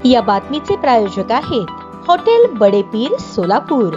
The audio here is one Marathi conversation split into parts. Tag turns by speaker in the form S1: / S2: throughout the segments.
S1: या बातमीचे प्रायोजक आहेत हॉटेल बडे पीर सोलापूर।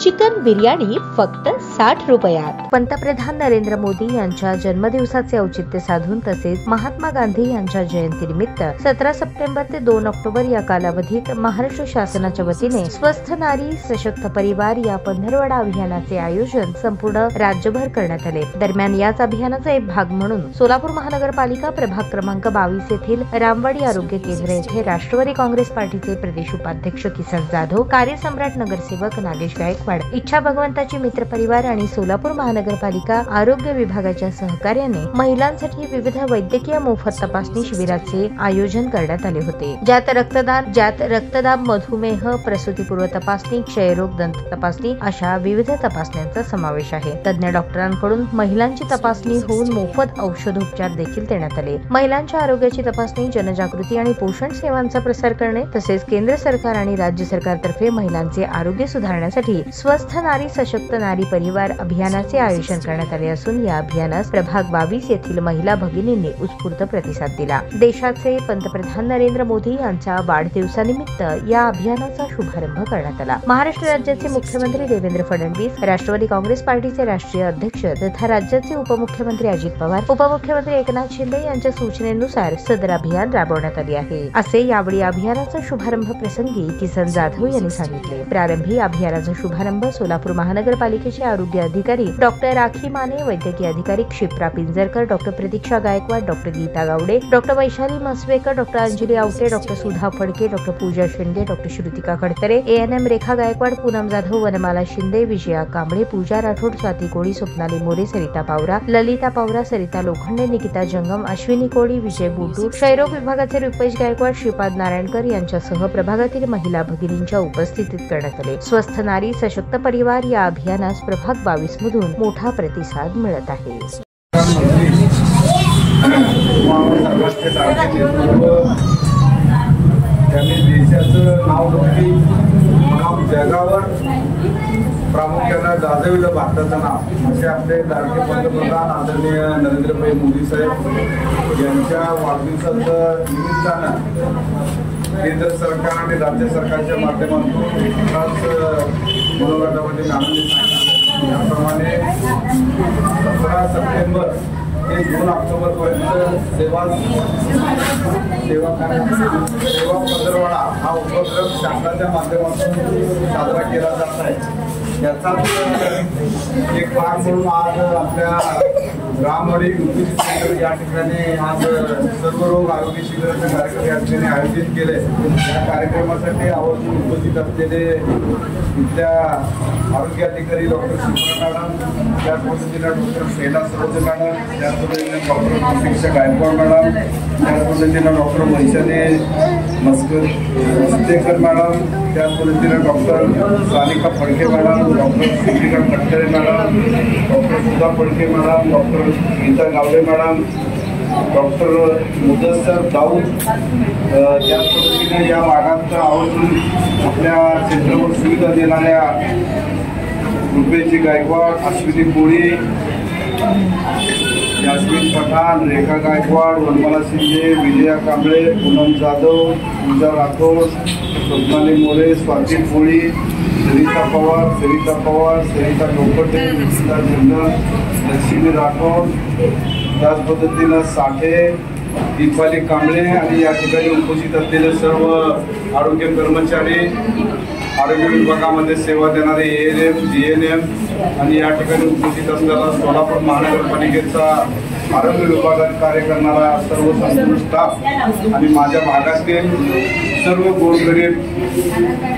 S1: चिकन बिर्याणी फक्त 60 रुपयात। पंतप्रधान नरेंद्र मोदी यांच्या जन्मदिवसाचे औचित्य साधून तसेच महात्मा गांधी यांच्या जयंतीनिमित्त 17 सप्टेंबर ते 2 ऑक्टोबर या कालावधीत महाराष्ट्र शासनाच्या वतीने स्वस्थ नारी सशक्त परिवार या पंधरवडा अभियानाचे आयोजन संपूर्ण राज्यभर करण्यात आले। दरम्यान याच अभियानाचा एक भाग म्हणून सोलापूर महानगरपालिका प्रभाग क्रमांक 22 येथील रामवाडी आरोग्य केंद्र येथे राष्ट्रवादी काँग्रेस पार्टीचे प्रदेश उपाध्यक्ष किसन जाधव, कार्यसम्राट नगरसेवक नागेश गायकवाड, इच्छा भगवंताची मित्र परिवार आणि सोलापूर महानगरपालिका आरोग्य विभागाच्या सहकार्याने महिलांसाठी विविध वैद्यकीय मोफत तपासणी शिबिराचे आयोजन करण्यात आले होते, ज्यात रक्तदाब, मधुमेह, प्रसूतीपूर्व तपासणी, क्षयरोग, दंत तपासणी अशा विविध तपासण्यांचा समावेश आहे। तज्ञ डॉक्टरांकडून महिलांची तपासणी होऊन मोफत औषधोपचार देखील देण्यात आले। महिलांच्या आरोग्याची तपासणी, जनजागृती आणि पोषण सेवांचा प्रसार करणे तसेच केंद्र सरकार आणि राज्य सरकारतर्फे महिलांचे आरोग्य सुधारण्यासाठी स्वस्थ नारी सशक्त नारी परिवार अभियानाचे आयोजन करण्यात आले असून या अभियानास प्रभाग 22 येथील महिला भगिनींनी उत्स्फूर्त प्रतिसाद दिला। देशाचे पंतप्रधान नरेंद्र मोदी यांच्या वाढदिवसानिमित्त या अभियानाचा शुभारंभ करण्यात आला। महाराष्ट्र राज्याचे मुख्यमंत्री देवेंद्र फडणवीस, राष्ट्रवादी काँग्रेस पार्टीचे राष्ट्रीय अध्यक्ष तथा राज्याचे उपमुख्यमंत्री अजित पवार, उपमुख्यमंत्री एकनाथ शिंदे यांच्या सूचनेनुसार सदर अभियान राबवण्यात आले आहे, असे यावेळी अभियानाचा शुभारंभ प्रसंगी किसन जाधव यांनी सांगितले। प्रारंभी अभियानाचा शुभारंभ सोलापूर महानगरपालिकेचे आरोग्य अधिकारी डॉक्टर राखी माने, वैद्यकीय अधिकारी Kshipra Pinjarkar, doctor Pratiksha Gaikwad, doctor Geeta Gawade, doctor Vaishali Masvekar, doctor Anjali Awate, doctor Sudha Phadke, doctor Pooja Shinde, doctor Shrutika Khadatare, ANM Rekha Gaikwad, Poonam Jadhav, Vanmala Shinde, Vijaya Kamble, Pooja Rathod, Swati Koli, Swapnali More, Sarita Pawara, Lalita Pawara, Sarita Lokhande, Nikita Jangam, Ashwini कोळी, विजय बुटू, क्षयरोग विभागाचे रुपेश गायकवाड, श्रीपाद नारायणकर यांच्यासह प्रभागातील महिला भगिनींच्या उपस्थितीत करण्यात आले। स्वस्थ नारी सशक्त परिवार या अभियानास प्रभाग 22 मधून मोठा प्रतिसाद मिळत आहे।
S2: त्यांनी देशाचं नाव जगावर प्रामुख्याने गाजविलं, भारताचं नाव। असे आपले लाडके पंतप्रधान आदरणीय नरेंद्रभाई मोदी साहेब यांच्या वाढदिवसाचं निमित्तानं केंद्र सरकार आणि राज्य सरकारच्या माध्यमातून मनोगटामध्ये आनंदी याप्रमाणे 17 सप्टेंबर ते 2 ऑक्टोबर पर्यंत सेवा पंधरवडा हा उपक्रम शासनाच्या माध्यमातून साजरा केला जात आहे। याचाच एक भाग म्हणून आज आपल्या रामवाडी केंद्र या ठिकाणी आज सर्व रोग आरोग्य शिबिराचे कार्यक्रम या ठिकाणी आयोजित केले। या कार्यक्रमासाठी आवर्जून उपस्थित असलेले इथल्या आरोग्य अधिकारी डॉक्टर शिप्रा मॅडम, त्याच पद्धतीने डॉक्टर शैला सरोज मॅडम, त्याच पद्धतीने डॉक्टर प्रतीक्षा गायकवाड मॅडम, त्याच पद्धतीने डॉक्टर वैशाली मसवेकर मॅडम, त्याच पद्धतीने doctor Sanika Phadke madam, doctor Shrutika Khadatare madam, doctor Sudha Phadke madam, doctor Geeta Gawade madam, doctor Mudassar Dawood, त्याच पद्धतीने या भागात आवर्जून आपल्या सेंटरवर सुविधा देणाऱ्या रुपेश गायकवाड, अश्विनी कोळी, यास्मीन पठाण, रेखा गायकवाड, वनमाला शिंदे, विजया कांबळे, पूनम जाधव, पूजा राठोड, स्वप्नाली मोरे, स्वाती कोळी, सरिता पवार, सरिता लोखंडे, निकिता जंगम, लक्ष्मी राठोड, त्याच पद्धतीनं साठे, दीपाली कांबळे आणि या ठिकाणी उपस्थित असलेले सर्व आरोग्य कर्मचारी, आरोग्य विभागामध्ये सेवा देणारे ANM, GNM आणि या ठिकाणी उपस्थित असलेला सोलापूर महानगरपालिकेचा आरोग्य विभागात कार्य करणारा सर्व संपूर्ण स्टाफ आणि माझ्या भागातील सर्व गोरगरीब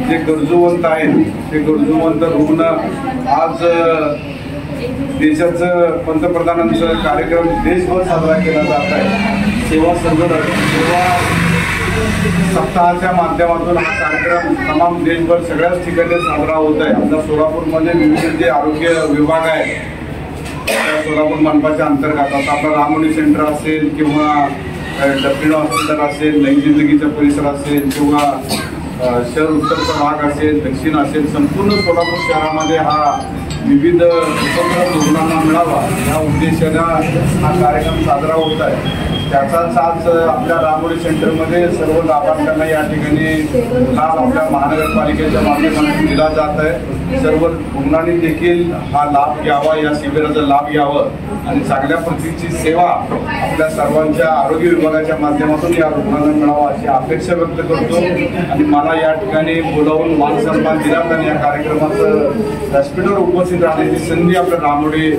S2: जे गरजूवंत आहेत ते गरजूवंत रुग्ण आज देशाचं पंतप्रधानांचा कार्यक्रम देशभर साजरा केला जात आहे। सेवा सप्ताहाच्या माध्यमातून हा कार्यक्रम तमाम देशभर सगळ्याच ठिकाणी साजरा होत आहे। आपल्या सोलापूरमध्ये विविध जे आरोग्य विभाग आहे त्या सोलापूर मनपाच्या अंतर्गत आता आपला रामवाडी सेंटर असेल किंवा डफिनो हॉस्पिटल असेल, नई जिंदगीचा परिसर असेल किंवा शहर उत्तरचा भाग असेल, दक्षिण असेल, संपूर्ण सोलापूर शहरामध्ये हा विविध उपक्रम रुग्णांना मिळावा या उद्देशानं हा कार्यक्रम साजरा होत आहे। त्याचाच आज आपल्या रामोडी सेंटरमध्ये सर्व लाभार्थ्यांना या ठिकाणी लाभ आपल्या महानगरपालिकेच्या माध्यमातून दिला जात आहे। सर्व रुग्णांनी देखील हा लाभ घ्यावा, या शिबिराचा लाभ घ्यावं आणि चांगल्या प्रतीची सेवा आपल्या सर्वांच्या आरोग्य विभागाच्या माध्यमातून या रुग्णांना मिळावा अशी अपेक्षा व्यक्त करतो। आणि मला या ठिकाणी बोलावून मान सन्मान दिला आणि या कार्यक्रमाचं व्यासपीठावर उपस्थित राहण्याची संधी आपल्या रामोडी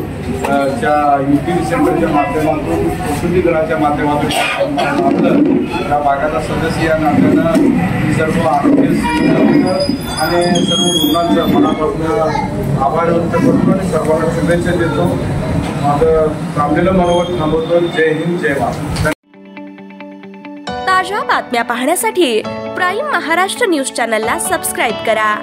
S2: च्या युपी सेंटरच्या माध्यमातून प्रसूतीगृहाच्या माध्यमातून या भागाचा सदस्य या नात्यानं सर्व आरोग्य सेवक आणि सर्व रुग्णांचं मनापासून आभार व्यक्त करतो आणि सर्वांना शुभेच्छा देतो। माझं थांबलेलं मनोगत थांबवतो। जय हिंद, जय महाराष्ट्र।
S3: ताज्या बातम्या पाहण्यासाठी प्राईम महाराष्ट्र न्यूज चॅनलला सबस्क्राईब करा।